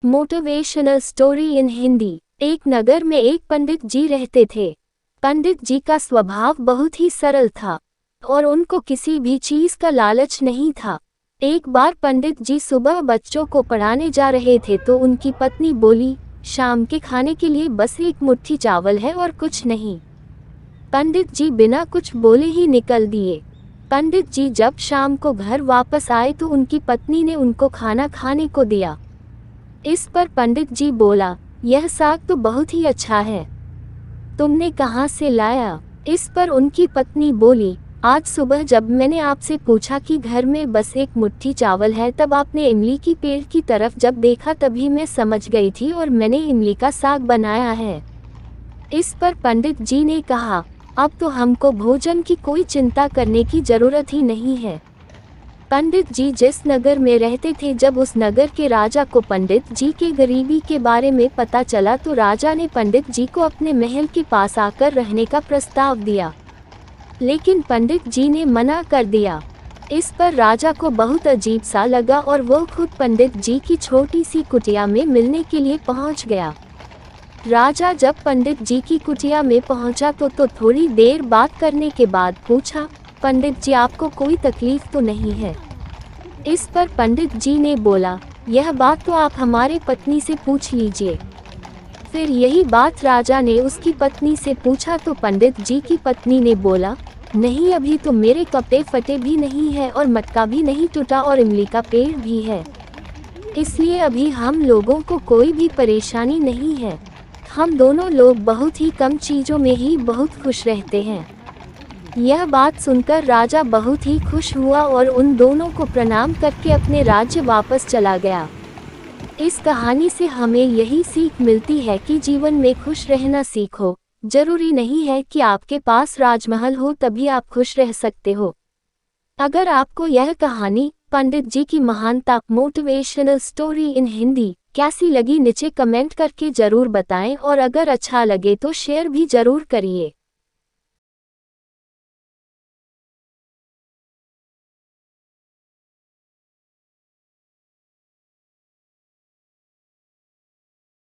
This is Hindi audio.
Motivational story in Hindi. एक नगर में एक पंडित जी रहते थे। पंडित जी का स्वभाव बहुत ही सरल था और उनको किसी भी चीज का लालच नहीं था। एक बार पंडित जी सुबह बच्चों को पढ़ाने जा रहे थे तो उनकी पत्नी बोली, शाम के खाने के लिए बस एक मुट्ठी चावल है और कुछ नहीं। पंडित जी बिना कुछ बोले ही निकल दिए। पंडित जी जब शाम को घर वापस आए तो उनकी पत्नी ने उनको खाना खाने को दिया। इस पर पंडित जी बोला, यह साग तो बहुत ही अच्छा है, तुमने कहाँ से लाया? इस पर उनकी पत्नी बोली, आज सुबह जब मैंने आपसे पूछा कि घर में बस एक मुट्ठी चावल है तब आपने इमली की पेड़ की तरफ जब देखा तभी मैं समझ गई थी और मैंने इमली का साग बनाया है। इस पर पंडित जी ने कहा, अब तो हमको भोजन की कोई चिंता करने की जरूरत ही नहीं है। पंडित जी जिस नगर में रहते थे, जब उस नगर के राजा को पंडित जी के गरीबी के बारे में पता चला तो राजा ने पंडित जी को अपने महल के पास आकर रहने का प्रस्ताव दिया, लेकिन पंडित जी ने मना कर दिया। इस पर राजा को बहुत अजीब सा लगा और वो खुद पंडित जी की छोटी सी कुटिया में मिलने के लिए पहुंच गया। राजा जब पंडित जी की कुटिया में पहुंचा तो थोड़ी देर बात करने के बाद पूछा, पंडित जी आपको कोई तकलीफ तो नहीं है? इस पर पंडित जी ने बोला, यह बात तो आप हमारे पत्नी से पूछ लीजिए। फिर यही बात राजा ने उसकी पत्नी से पूछा तो पंडित जी की पत्नी ने बोला, नहीं अभी तो मेरे कपड़े फटे भी नहीं है और मटका भी नहीं टूटा और इमली का पेड़ भी है, इसलिए अभी हम लोगों को कोई भी परेशानी नहीं है। हम दोनों लोग बहुत ही कम चीज़ों में ही बहुत खुश रहते हैं। यह बात सुनकर राजा बहुत ही खुश हुआ और उन दोनों को प्रणाम करके अपने राज्य वापस चला गया। इस कहानी से हमें यही सीख मिलती है कि जीवन में खुश रहना सीखो। जरूरी नहीं है कि आपके पास राजमहल हो तभी आप खुश रह सकते हो। अगर आपको यह कहानी पंडित जी की महानता मोटिवेशनल स्टोरी इन हिंदी कैसी लगी नीचे कमेंट करके जरूर बताएं और अगर अच्छा लगे तो शेयर भी जरूर करिए।